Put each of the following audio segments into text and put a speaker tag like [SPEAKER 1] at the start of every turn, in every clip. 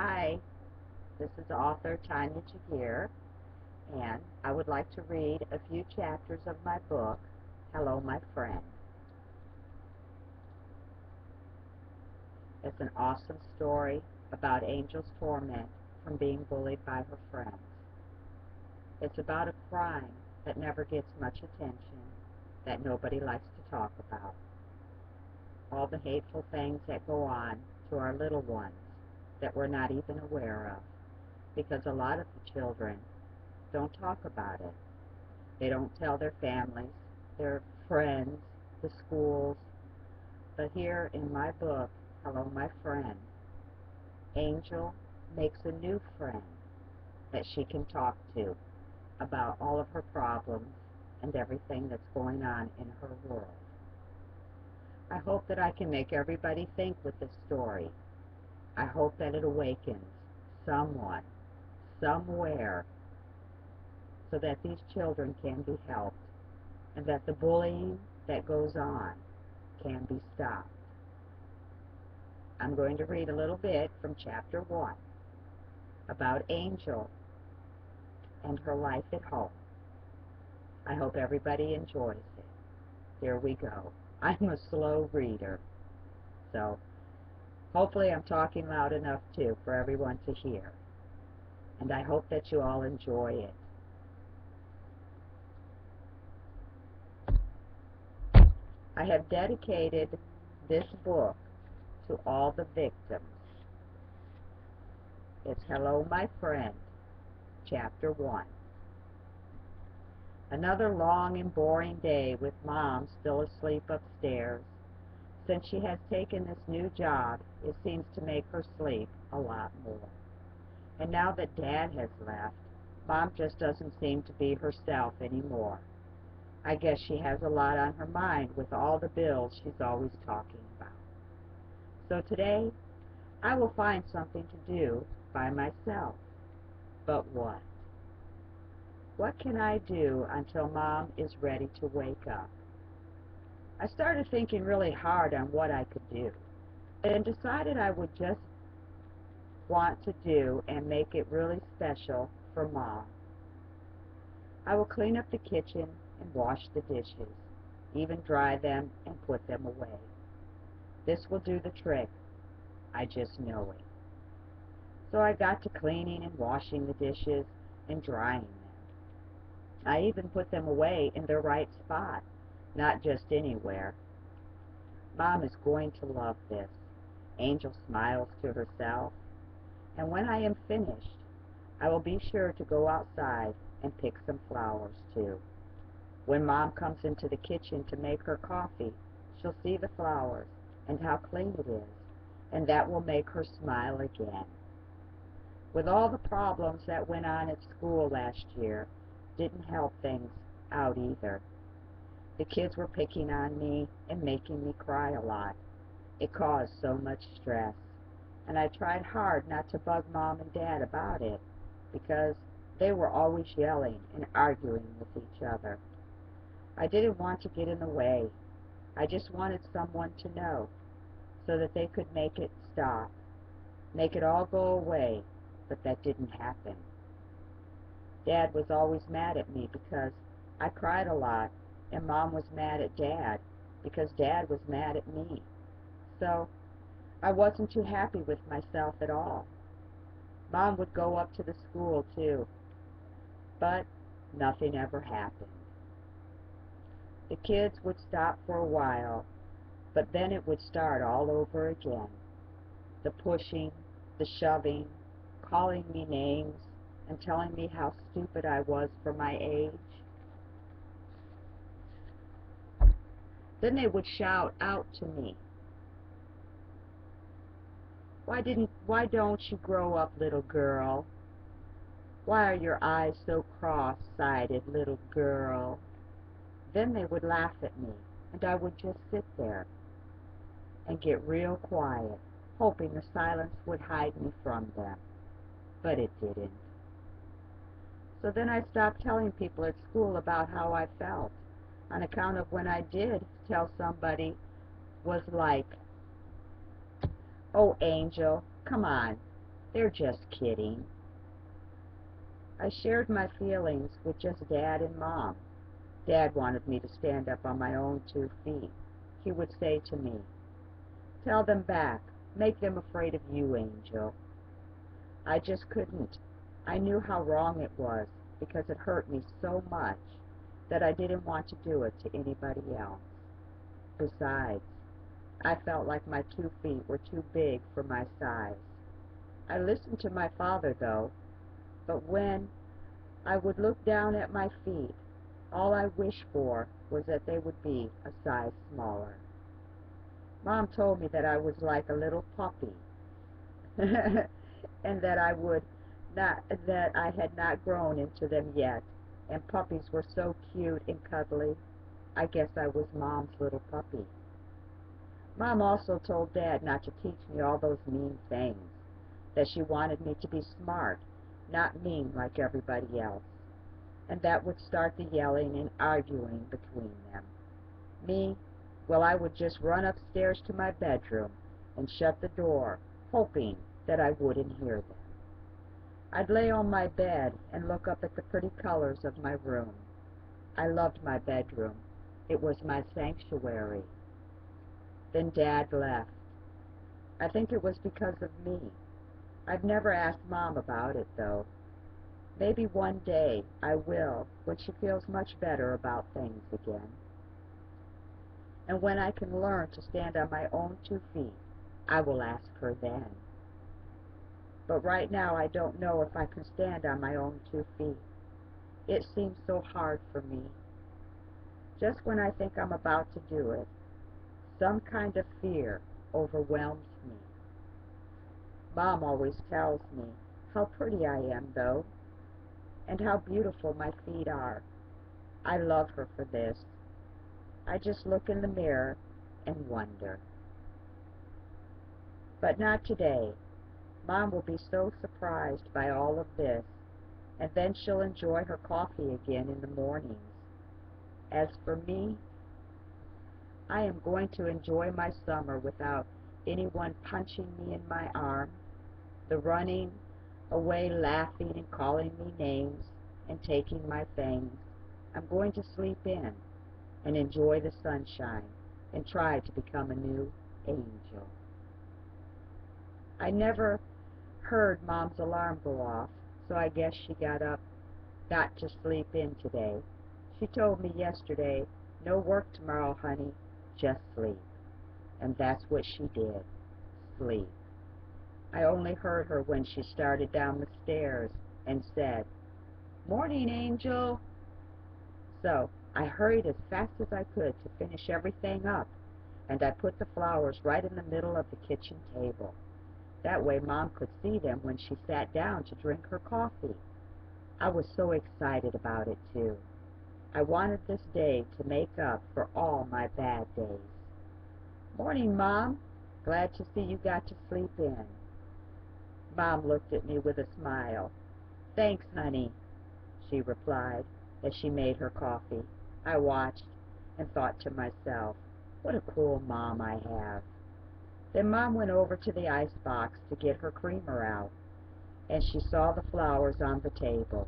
[SPEAKER 1] Hi, this is author Tania Reading, and I would like to read a few chapters of my book, Hello, My Friend. It's an awesome story about Angel's torment from being bullied by her friends. It's about a crime that never gets much attention, that nobody likes to talk about. All the hateful things that go on to our little ones that we're not even aware of, because a lot of the children don't talk about it. They don't tell their families, their friends, the schools. But here in my book, Hello, My Friend, Angel makes a new friend that she can talk to about all of her problems and everything that's going on in her world. I hope that I can make everybody think with this story. I hope that it awakens someone, somewhere, so that these children can be helped and that the bullying that goes on can be stopped. I'm going to read a little bit from chapter 1 about Angel and her life at home. I hope everybody enjoys it. Here we go. I'm a slow reader, so hopefully I'm talking loud enough too for everyone to hear. And I hope that you all enjoy it. I have dedicated this book to all the victims. It's Hello, My Friend, Chapter 1. Another long and boring day with Mom still asleep upstairs. Since she has taken this new job, it seems to make her sleep a lot more. And now that Dad has left, Mom just doesn't seem to be herself anymore. I guess she has a lot on her mind with all the bills she's always talking about. So today, I will find something to do by myself. But what? What can I do until Mom is ready to wake up? I started thinking really hard on what I could do, and decided I would just want to do and make it really special for Mom. I will clean up the kitchen and wash the dishes, even dry them and put them away. This will do the trick. I just know it. So I got to cleaning and washing the dishes and drying them. I even put them away in their right spot, not just anywhere. Mom is going to love this. Angel smiles to herself. And when I am finished, I will be sure to go outside and pick some flowers too. When Mom comes into the kitchen to make her coffee, she'll see the flowers and how clean it is, and that will make her smile again. With all the problems that went on at school last year, didn't help things out either. The kids were picking on me and making me cry a lot. It caused so much stress, and I tried hard not to bug Mom and Dad about it, because they were always yelling and arguing with each other. I didn't want to get in the way. I just wanted someone to know, so that they could make it stop, make it all go away, but that didn't happen. Dad was always mad at me because I cried a lot, and Mom was mad at Dad because Dad was mad at me. So I wasn't too happy with myself at all. Mom would go up to the school too, but nothing ever happened. The kids would stop for a while, but then it would start all over again. The pushing, the shoving, calling me names, and telling me how stupid I was for my age. Then they would shout out to me, Why don't you grow up, little girl? Why are your eyes so cross-sided, little girl?" Then they would laugh at me, and I would just sit there and get real quiet, hoping the silence would hide me from them. But it didn't. So then I stopped telling people at school about how I felt, on account of when I did tell somebody was like, "Oh, Angel, come on. They're just kidding. I shared my feelings with just Dad and Mom. Dad wanted me to stand up on my own 2 feet. He would say to me, "Tell them back. Make them afraid of you, Angel." I just couldn't. I knew how wrong it was because it hurt me so much that I didn't want to do it to anybody else. Besides, I felt like my 2 feet were too big for my size. I listened to my father, though, but when I would look down at my feet, all I wished for was that they would be a size smaller. Mom told me that I was like a little puppy, and that I had not grown into them yet, and puppies were so cute and cuddly. I guess I was Mom's little puppy. Mom also told Dad not to teach me all those mean things, that she wanted me to be smart, not mean like everybody else, and that would start the yelling and arguing between them. Me, well, I would just run upstairs to my bedroom and shut the door, hoping that I wouldn't hear them. I'd lay on my bed and look up at the pretty colors of my room. I loved my bedroom. It was my sanctuary. Then Dad left. I think it was because of me. I've never asked Mom about it, though. Maybe one day I will, when she feels much better about things again. And when I can learn to stand on my own 2 feet, I will ask her then. But right now I don't know if I can stand on my own 2 feet. It seems so hard for me. Just when I think I'm about to do it, some kind of fear overwhelms me. Mom always tells me how pretty I am, though, and how beautiful my feet are. I love her for this. I just look in the mirror and wonder. But not today. Mom will be so surprised by all of this, and then she'll enjoy her coffee again in the mornings. As for me, I am going to enjoy my summer without anyone punching me in my arm, the running away laughing and calling me names and taking my things. I'm going to sleep in and enjoy the sunshine and try to become a new angel. I never heard Mom's alarm go off, so I guess she got to sleep in today. She told me yesterday, "No work tomorrow, honey, just sleep." And that's what she did, sleep. I only heard her when she started down the stairs and said, "Morning, Angel." So I hurried as fast as I could to finish everything up, and I put the flowers right in the middle of the kitchen table. That way Mom could see them when she sat down to drink her coffee. I was so excited about it, too. I wanted this day to make up for all my bad days. "Morning, Mom. Glad to see you got to sleep in." Mom looked at me with a smile. "Thanks, honey," she replied as she made her coffee. I watched and thought to myself, what a cool mom I have. Then Mom went over to the icebox to get her creamer out, and she saw the flowers on the table.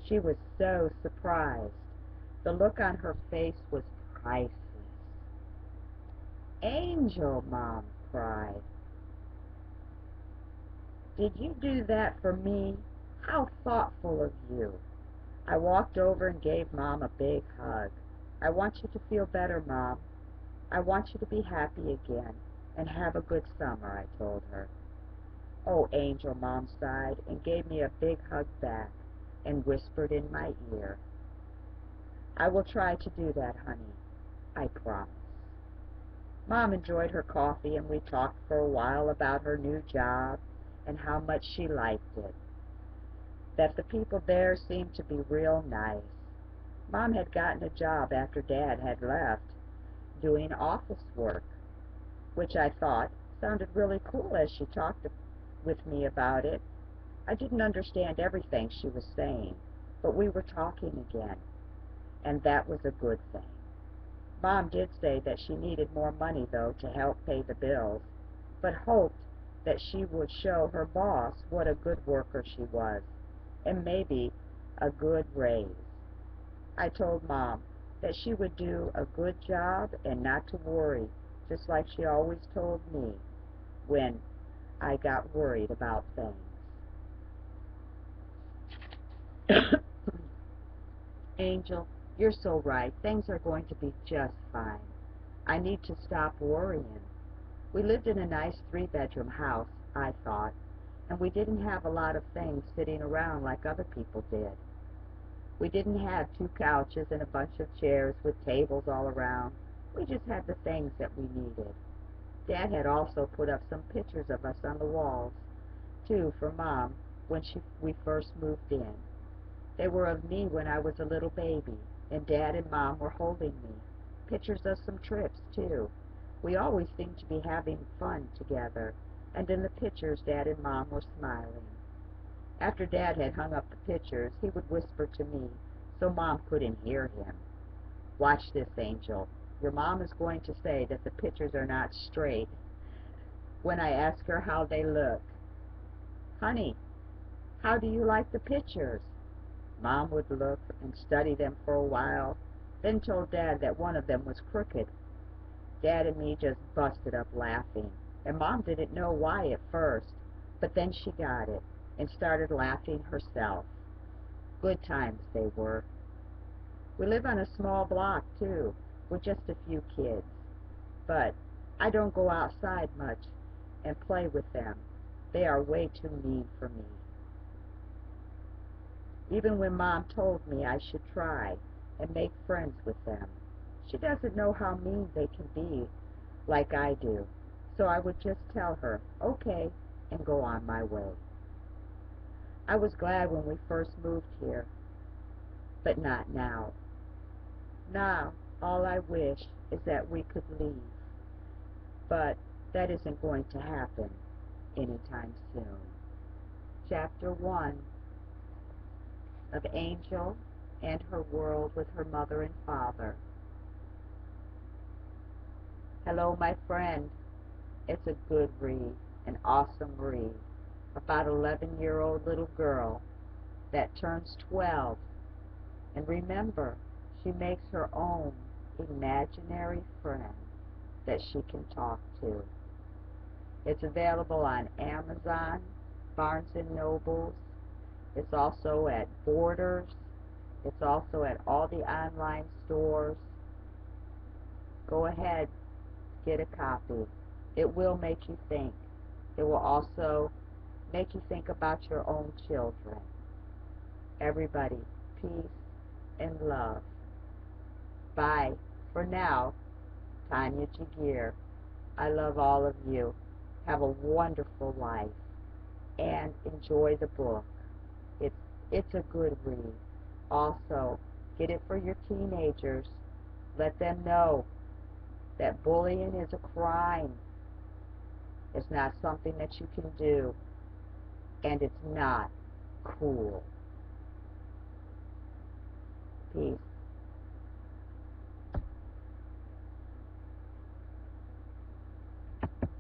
[SPEAKER 1] She was so surprised. The look on her face was priceless. "Angel," Mom cried, "did you do that for me? How thoughtful of you." I walked over and gave Mom a big hug. "I want you to feel better, Mom. I want you to be happy again and have a good summer," I told her. "Oh, Angel," Mom sighed and gave me a big hug back and whispered in my ear, "I will try to do that, honey. I promise." Mom enjoyed her coffee, and we talked for a while about her new job and how much she liked it, that the people there seemed to be real nice. Mom had gotten a job after Dad had left, doing office work, which I thought sounded really cool as she talked with me about it. I didn't understand everything she was saying, but we were talking again, and that was a good thing. Mom did say that she needed more money, though, to help pay the bills, but hoped that she would show her boss what a good worker she was, and maybe a good raise. I told Mom that she would do a good job and not to worry, just like she always told me when I got worried about things. Angel, you're so right. Things are going to be just fine. I need to stop worrying. We lived in a nice three-bedroom house, I thought, and we didn't have a lot of things sitting around like other people did. We didn't have two couches and a bunch of chairs with tables all around. We just had the things that we needed. Dad had also put up some pictures of us on the walls, too, for Mom when we first moved in. They were of me when I was a little baby, and Dad and Mom were holding me. Pictures of some trips, too. We always seemed to be having fun together, and in the pictures Dad and Mom were smiling. After Dad had hung up the pictures, he would whisper to me so Mom couldn't hear him. Watch this, Angel. Your mom is going to say that the pictures are not straight when I ask her how they look. Honey, how do you like the pictures? Mom would look and study them for a while, then told Dad that one of them was crooked. Dad and me just busted up laughing, and Mom didn't know why at first, but then she got it and started laughing herself. Good times they were. We live on a small block, too, with just a few kids, but I don't go outside much and play with them. They are way too mean for me. Even when Mom told me I should try and make friends with them, she doesn't know how mean they can be like I do, so I would just tell her, okay, and go on my way. I was glad when we first moved here, but not now. Now, all I wish is that we could leave, but that isn't going to happen anytime soon. Chapter 1 of Angel and Her World with Her Mother and Father. Hello, my friend. It's a good read, an awesome read, about an 11-year-old little girl that turns 12. And remember, she makes her own imaginary friend that she can talk to. It's available on Amazon, Barnes & Nobles. It's also at Borders. It's also at all the online stores. Go ahead, get a copy. It will make you think. It will also make you think about your own children. Everybody, peace and love. Bye. For now, Tania Reading. I love all of you. Have a wonderful life and enjoy the book. It's a good read. Also, get it for your teenagers. Let them know that bullying is a crime. It's not something that you can do, and it's not cool. Peace.